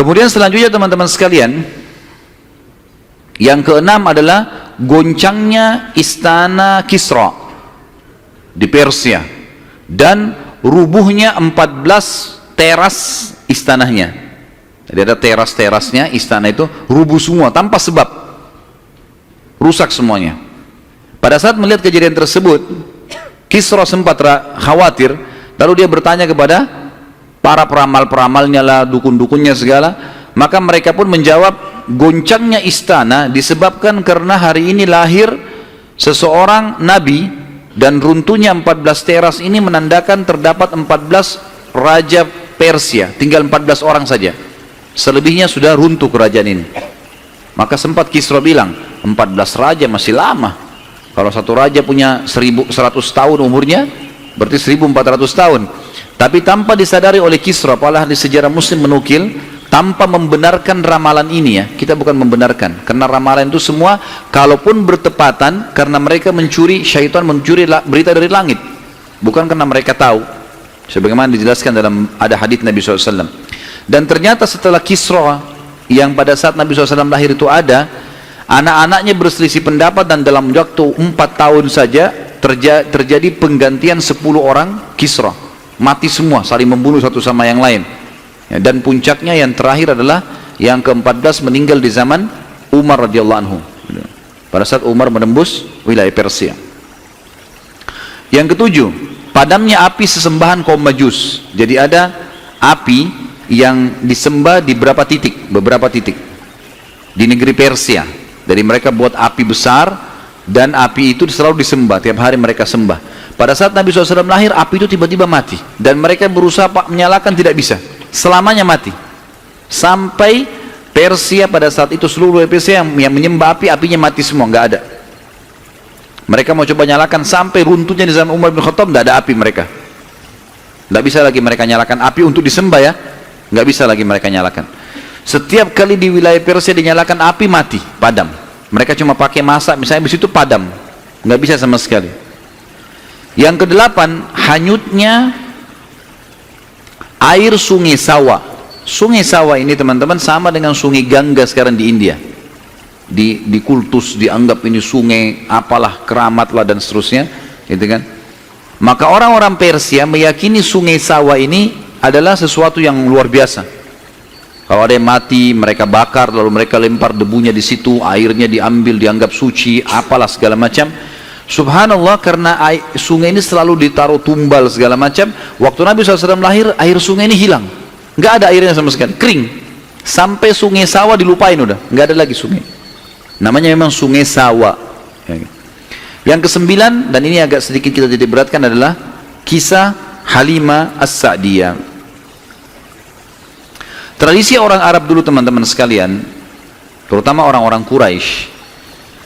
Kemudian selanjutnya teman-teman sekalian, yang keenam adalah goncangnya istana Kisra di Persia dan rubuhnya 14 teras istananya. Jadi ada teras-terasnya istana itu rubuh semua tanpa sebab, rusak semuanya. Pada saat melihat kejadian tersebut, Kisra sempat khawatir, lalu dia bertanya kepada para peramal-peramalnya lah, dukun-dukunnya segala. Maka mereka pun menjawab, goncangnya istana disebabkan karena hari ini lahir seseorang nabi, dan runtuhnya 14 teras ini menandakan terdapat 14 raja Persia, tinggal 14 orang saja, selebihnya sudah runtuh kerajaan ini. Maka sempat Kisra bilang, 14 raja masih lama. Kalau satu raja punya 1100 tahun umurnya, berarti 1400 tahun. Tapi tanpa disadari oleh Kisra, para ahli sejarah muslim menukil, tanpa membenarkan ramalan ini ya, kita bukan membenarkan, karena ramalan itu semua kalaupun bertepatan karena mereka mencuri, syaitan mencuri berita dari langit, bukan karena mereka tahu, sebagaimana dijelaskan dalam ada hadits Nabi SAW. Dan ternyata setelah Kisra, yang pada saat Nabi SAW lahir itu ada, anak-anaknya berselisih pendapat, dan dalam waktu 4 tahun saja terjadi penggantian 10 orang Kisra, mati semua, saling membunuh satu sama yang lain. Dan puncaknya yang terakhir adalah yang ke-14 meninggal di zaman Umar radhiyallahu anhu, pada saat Umar menembus wilayah Persia. Yang ketujuh, padamnya api sesembahan kaum Majus. Jadi ada api yang disembah di beberapa titik di negeri Persia. Dari mereka buat api besar, dan api itu selalu disembah, tiap hari mereka sembah. Pada saat Nabi SAW lahir, api itu tiba-tiba mati, dan mereka berusaha menyalakan, tidak bisa, selamanya mati. Sampai Persia pada saat itu, seluruh Persia yang menyembah api, apinya mati semua, nggak ada. Mereka mau coba nyalakan, sampai runtuhnya di zaman Umar bin Khattab, nggak ada api mereka. Nggak bisa lagi mereka nyalakan api untuk disembah ya, nggak bisa lagi mereka nyalakan. Setiap kali di wilayah Persia dinyalakan api, mati, padam. Mereka cuma pakai masak, misalnya di situ padam, nggak bisa sama sekali. Yang kedelapan, hanyutnya air sungai Sawa. Sungai Sawa ini teman-teman sama dengan sungai Gangga sekarang di India. Di kultus dianggap ini sungai apalah, keramat lah dan seterusnya, gitu kan. Maka orang-orang Persia meyakini sungai Sawa ini adalah sesuatu yang luar biasa. Kalau ada yang mati, mereka bakar, lalu mereka lempar debunya di situ, airnya diambil, dianggap suci, apalah segala macam. Subhanallah, karena sungai ini selalu ditaruh tumbal segala macam. Waktu Nabi SAW lahir, air sungai ini hilang, nggak ada airnya sama sekali, kering. Sampai sungai Sawa dilupain udah, nggak ada lagi sungai. Namanya memang sungai Sawa. Yang kesembilan, dan ini agak sedikit kita jadi beratkan, adalah kisah Halimah As-Sa'diyah. Tradisi orang Arab dulu teman-teman sekalian, terutama orang-orang Quraisy,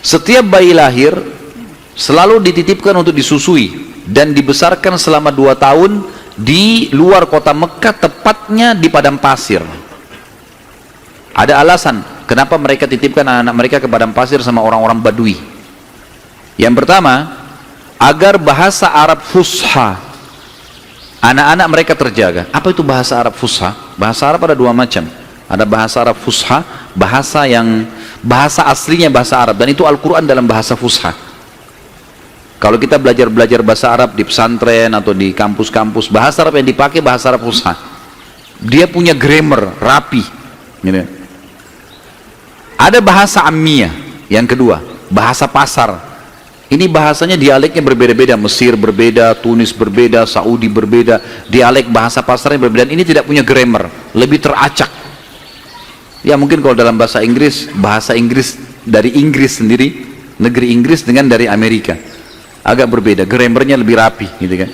setiap bayi lahir selalu dititipkan untuk disusui dan dibesarkan selama 2 tahun di luar kota Mekah, tepatnya di padang pasir. Ada alasan kenapa mereka titipkan anak-anak mereka ke padang pasir sama orang-orang Badui. Yang pertama, agar bahasa Arab fusha anak-anak mereka terjaga. Apa itu bahasa Arab fusha? Bahasa Arab ada 2 macam. Ada bahasa Arab fusha, bahasa aslinya bahasa Arab, dan itu Al-Quran dalam bahasa fusha. Kalau kita belajar bahasa Arab di pesantren atau di kampus-kampus, bahasa Arab yang dipakai bahasa Arab fusha. Dia punya grammar rapi, gitu. Ada bahasa Ammiyah, yang kedua, bahasa pasar. Ini bahasanya dialeknya berbeda-beda, Mesir berbeda, Tunis berbeda, Saudi berbeda, dialek bahasa pasarnya berbeda. Dan ini tidak punya grammar, lebih teracak. Ya mungkin kalau dalam bahasa Inggris dari Inggris sendiri, negeri Inggris dengan dari Amerika, agak berbeda, grammarnya lebih rapi, gitu kan.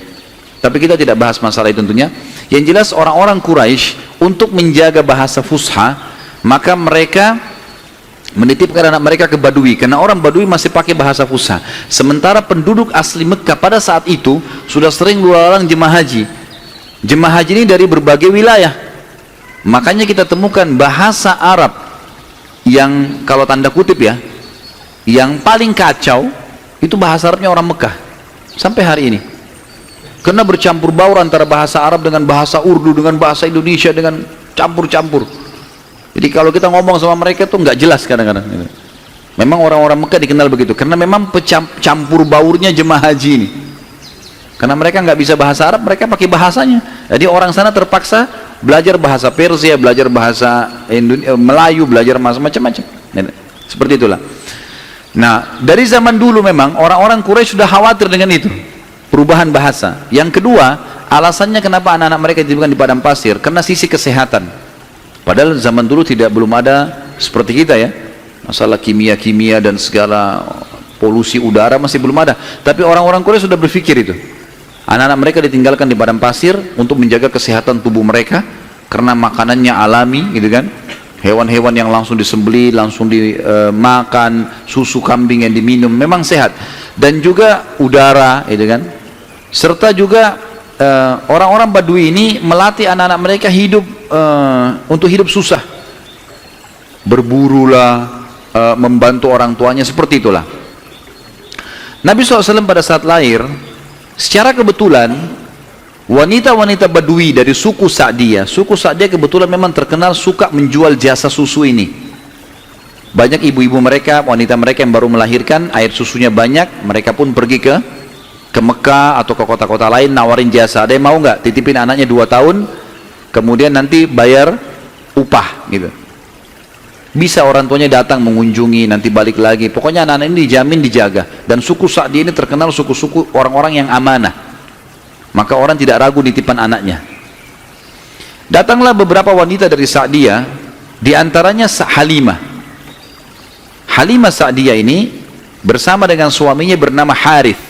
Tapi kita tidak bahas masalah itu tentunya. Yang jelas orang-orang Quraisy untuk menjaga bahasa fusha, maka mereka menitipkan anak mereka ke Badui, karena orang Badui masih pakai bahasa fusha. Sementara penduduk asli Mekah pada saat itu sudah sering berlalang jemaah haji. Jemaah haji ini dari berbagai wilayah. Makanya kita temukan bahasa Arab yang kalau tanda kutip ya, yang paling kacau itu bahasa Arabnya orang Mekah sampai hari ini, karena bercampur baur antara bahasa Arab dengan bahasa Urdu dengan bahasa Indonesia, dengan campur-campur. Jadi kalau kita ngomong sama mereka tuh nggak jelas kadang-kadang. Memang orang-orang Mekah dikenal begitu, karena memang campur baurnya jemaah haji ini. Karena mereka nggak bisa bahasa Arab, mereka pakai bahasanya. Jadi orang sana terpaksa belajar bahasa Persia, belajar bahasa Melayu, belajar macam-macam. Seperti itulah. Nah, dari zaman dulu memang orang-orang Quraisy sudah khawatir dengan itu, perubahan bahasa. Yang kedua, alasannya kenapa anak-anak mereka dititipkan di padang pasir, karena sisi kesehatan. Padahal zaman dulu belum ada seperti kita ya, masalah kimia-kimia dan segala polusi udara masih belum ada. Tapi orang-orang Quraisy sudah berpikir itu. Anak-anak mereka ditinggalkan di padang pasir untuk menjaga kesehatan tubuh mereka, karena makanannya alami, gitu kan? Hewan-hewan yang langsung disembelih, langsung dimakan, susu kambing yang diminum, memang sehat. Dan juga udara, gitu kan? Serta juga orang-orang Badui ini melatih anak-anak mereka hidup untuk hidup susah, berburulah, membantu orang tuanya, seperti itulah. Nabi SAW pada saat lahir, secara kebetulan wanita-wanita Badui dari suku Sa'diyah kebetulan memang terkenal suka menjual jasa susu ini. Banyak ibu-ibu mereka, wanita mereka yang baru melahirkan, air susunya banyak, mereka pun pergi ke Mekah atau ke kota-kota lain nawarin jasa. Ada yang mau nggak titipin anaknya 2 tahun, kemudian nanti bayar upah gitu. Bisa orang tuanya datang mengunjungi, nanti balik lagi. Pokoknya anak-anak ini dijamin dijaga. Dan suku Sa'di ini terkenal suku-suku orang-orang yang amanah. Maka orang tidak ragu nitipan anaknya. Datanglah beberapa wanita dari Sa'diyah, diantaranya Halimah. Halimah Sa'diyah ini bersama dengan suaminya bernama Harith.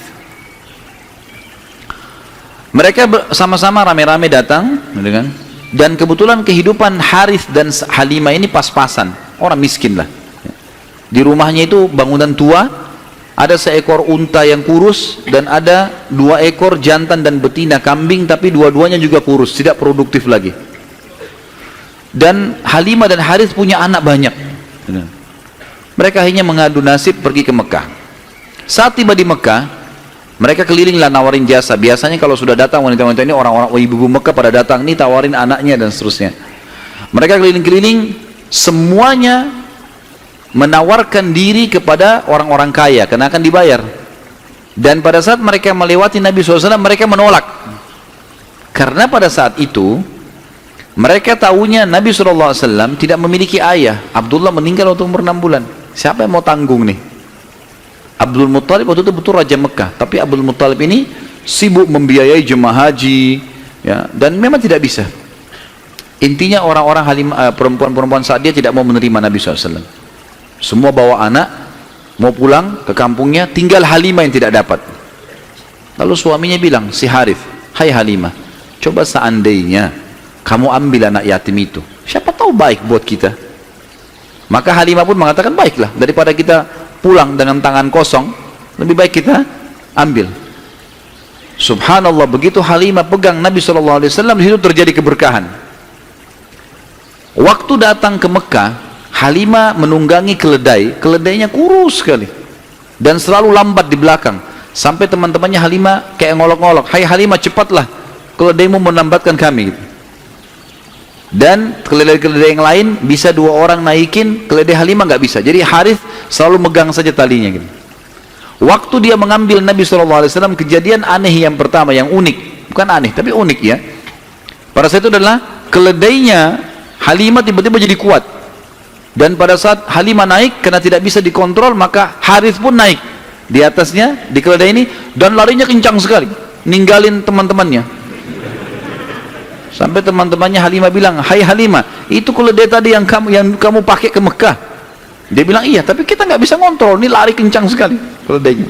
Mereka sama-sama rame-rame datang, dan kebetulan kehidupan Harith dan Halimah ini pas-pasan. Orang miskin lah. Di rumahnya itu bangunan tua, ada seekor unta yang kurus, dan ada 2 ekor jantan dan betina kambing, tapi dua-duanya juga kurus, tidak produktif lagi. Dan Halimah dan Harith punya anak banyak. Mereka hanya mengadu nasib pergi ke Mekah. Saat tiba di Mekah, mereka kelilinglah nawarin jasa. Biasanya kalau sudah datang wanita-wanita ini, orang-orang ibu-ibu Mekah pada datang nih, tawarin anaknya dan seterusnya. Mereka keliling-keliling, semuanya menawarkan diri kepada orang-orang kaya karena akan dibayar. Dan pada saat mereka melewati Nabi SAW, mereka menolak, karena pada saat itu mereka tahunya Nabi SAW tidak memiliki ayah. Abdullah meninggal waktu umur 6 bulan. Siapa yang mau tanggung nih? Abdul Muttalib waktu itu betul Raja Mekah, tapi Abdul Muttalib ini sibuk membiayai jemaah haji ya, dan memang tidak bisa. Intinya orang-orang perempuan-perempuan saat dia tidak mau menerima Nabi SAW. Semua bawa anak, mau pulang ke kampungnya, tinggal Halimah yang tidak dapat. Lalu suaminya bilang, si Harith, hai Halimah, coba seandainya kamu ambil anak yatim itu, siapa tahu baik buat kita. Maka Halimah pun mengatakan, baiklah, daripada kita pulang dengan tangan kosong, lebih baik kita ambil. Subhanallah, begitu Halimah pegang Nabi SAW, di situ terjadi keberkahan. Waktu datang ke Mekah, Halimah menunggangi keledai, keledainya kurus sekali dan selalu lambat di belakang, sampai teman-temannya Halimah kayak ngolok-ngolok, hai Halimah cepatlah, keledaimu melambatkan kami gitu. Dan keledai-keledai yang lain bisa 2 orang naikin, keledai Halimah nggak bisa. Jadi Harith selalu megang saja talinya gitu. Waktu dia mengambil Nabi SAW, kejadian aneh yang pertama, yang unik, bukan aneh tapi unik ya, pada saat itu adalah keledainya Halimah tiba-tiba jadi kuat. Dan pada saat Halimah naik, karena tidak bisa dikontrol, maka Harith pun naik di atasnya, di keledai ini, dan larinya kencang sekali, ninggalin teman-temannya. Sampai teman-temannya Halimah bilang, hai Halimah, itu keledai tadi yang kamu pakai ke Mekah. Dia bilang, iya, tapi kita nggak bisa ngontrol, ini lari kencang sekali keledainya.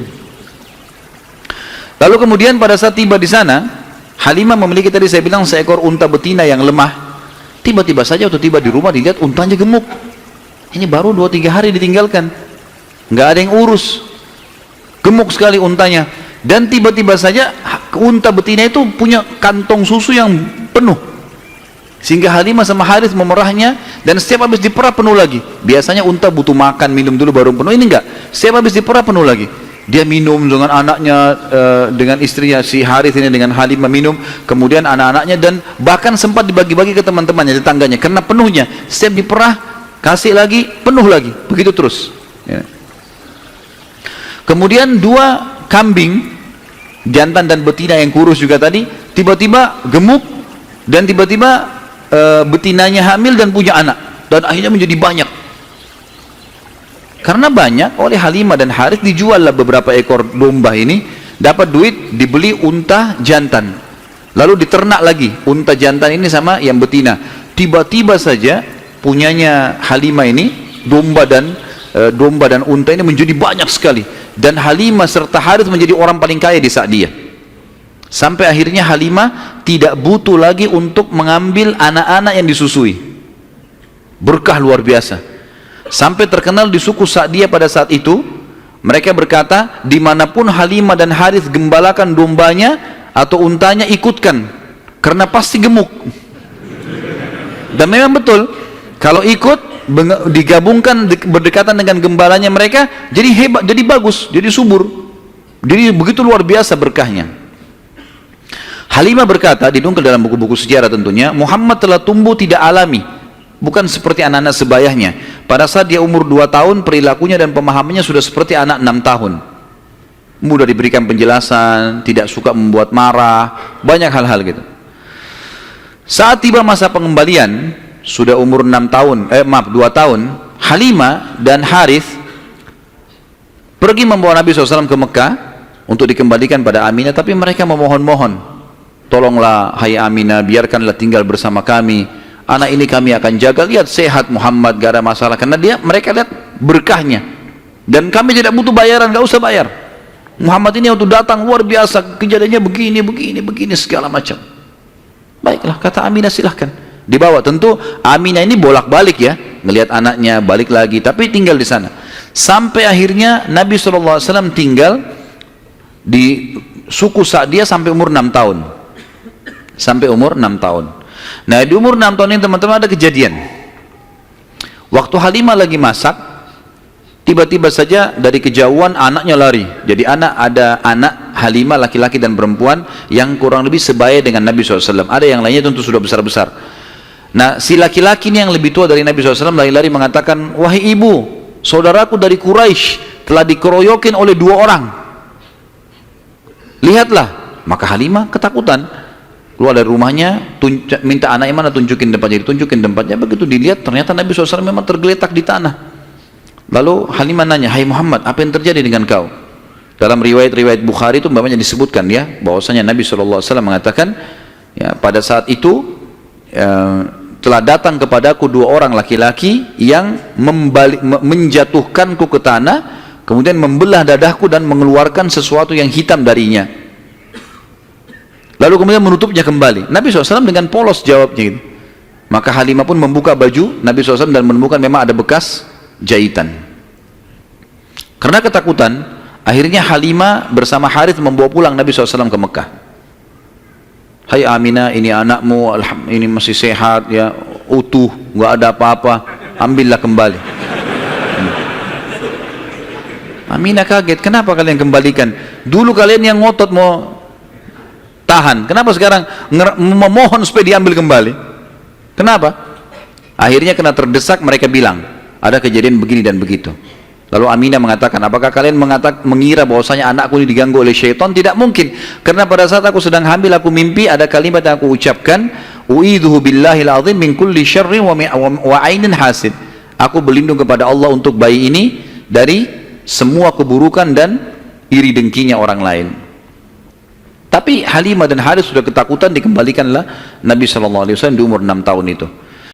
Lalu kemudian pada saat tiba di sana, Halimah memiliki tadi saya bilang seekor unta betina yang lemah. Tiba-tiba saja waktu tiba di rumah dilihat untanya gemuk. Ini baru 2-3 hari ditinggalkan, nggak ada yang urus, gemuk sekali untanya. Dan tiba-tiba saja unta betina itu punya kantong susu yang penuh, sehingga Halimah sama Harith memerahnya, dan setiap habis diperah penuh lagi. Biasanya unta butuh makan, minum dulu baru penuh, ini enggak, setiap habis diperah penuh lagi. Dia minum dengan anaknya, dengan istrinya si Harith ini, dengan Halimah minum, kemudian anak-anaknya, dan bahkan sempat dibagi-bagi ke teman-temannya, tetangganya, karena penuhnya. Setiap diperah kasih lagi, penuh lagi, begitu terus. Ya. Kemudian 2 kambing, jantan dan betina yang kurus juga tadi, tiba-tiba gemuk dan tiba-tiba betinanya hamil dan punya anak, dan akhirnya menjadi banyak. Karena banyak, oleh Halimah dan Harith dijuallah beberapa ekor domba ini, dapat duit, dibeli unta jantan, lalu diternak lagi unta jantan ini sama yang betina. Tiba-tiba saja punyanya Halimah ini domba dan unta ini menjadi banyak sekali, dan Halimah serta Harith menjadi orang paling kaya di saat dia. Sampai akhirnya Halimah tidak butuh lagi untuk mengambil anak-anak yang disusui. Berkah luar biasa. Sampai terkenal di suku Sa'diyah pada saat itu, mereka berkata, dimanapun Halimah dan Harith gembalakan dombanya atau untanya, ikutkan, karena pasti gemuk. Dan memang betul, kalau ikut digabungkan berdekatan dengan gembalanya mereka, jadi hebat, jadi bagus, jadi subur, jadi begitu luar biasa berkahnya. Halimah berkata, didongkel dalam buku-buku sejarah tentunya, Muhammad telah tumbuh tidak alami, bukan seperti anak-anak sebayahnya. Pada saat dia umur 2 tahun, perilakunya dan pemahamannya sudah seperti anak 6 tahun. Mudah diberikan penjelasan, tidak suka membuat marah, banyak hal-hal gitu. Saat tiba masa pengembalian, sudah umur 2 tahun, Halimah dan Harith pergi membawa Nabi SAW ke Mekah untuk dikembalikan pada Aminah, tapi mereka memohon-mohon, tolonglah hai Aminah, biarkanlah tinggal bersama kami, anak ini kami akan jaga, lihat sehat Muhammad, gak ada masalah, karena mereka lihat berkahnya, dan kami tidak butuh bayaran, gak usah bayar. Muhammad ini waktu datang luar biasa, kejadiannya begini, segala macam. Baiklah, kata Aminah, silahkan dibawa. Tentu Aminah ini bolak-balik ya, ngelihat anaknya, balik lagi, tapi tinggal di sana. Sampai akhirnya Nabi SAW tinggal di suku Sa'diyah sampai umur 6 tahun. Sampai umur 6 tahun. Nah, di umur 6 tahun ini teman-teman ada kejadian. Waktu Halimah lagi masak, tiba-tiba saja dari kejauhan anaknya lari. Jadi ada anak Halimah laki-laki dan perempuan yang kurang lebih sebaya dengan Nabi SAW. Ada yang lainnya tentu sudah besar-besar. Nah, si laki-laki ini yang lebih tua dari Nabi SAW lari-lari mengatakan, wahai ibu, saudaraku dari Quraisy telah dikeroyokin oleh 2 orang. Lihatlah. Maka Halimah ketakutan, keluar dari rumahnya, minta anaknya mana, tunjukin tempatnya, ditunjukin tempatnya. Begitu dilihat, ternyata Nabi SAW memang tergeletak di tanah. Lalu Halimah nanya, hai Muhammad, apa yang terjadi dengan kau? Dalam riwayat-riwayat Bukhari itu umpamanya disebutkan ya, bahwasanya Nabi SAW mengatakan, ya, pada saat itu telah datang kepadaku 2 orang laki-laki yang menjatuhkanku ke tanah, kemudian membelah dadahku dan mengeluarkan sesuatu yang hitam darinya. Lalu kemudian menutupnya kembali. Nabi SAW dengan polos jawabnya gitu. Maka Halimah pun membuka baju Nabi SAW dan menemukan memang ada bekas jahitan. Karena ketakutan, akhirnya Halimah bersama Harith membawa pulang Nabi SAW ke Mekah. Hai Aminah, ini anakmu, ini masih sehat ya, utuh, nggak ada apa-apa, ambillah kembali. Aminah kaget, kenapa kalian kembalikan? Dulu kalian yang ngotot mau tahan, kenapa sekarang memohon supaya diambil kembali? Kenapa? Akhirnya kena terdesak, mereka bilang ada kejadian begini dan begitu. Lalu Aminah mengatakan, apakah kalian mengira bahwasanya anakku ini diganggu oleh syaitan? Tidak mungkin, karena pada saat aku sedang hamil aku mimpi ada kalimat yang aku ucapkan, u'idzuhu billahil azim min kulli syarrin wa ainin hasid. Aku berlindung kepada Allah untuk bayi ini dari semua keburukan dan iri dengkinya orang lain. Tapi Halimah dan Harith sudah ketakutan, dikembalikanlah Nabi SAW di umur 6 tahun itu.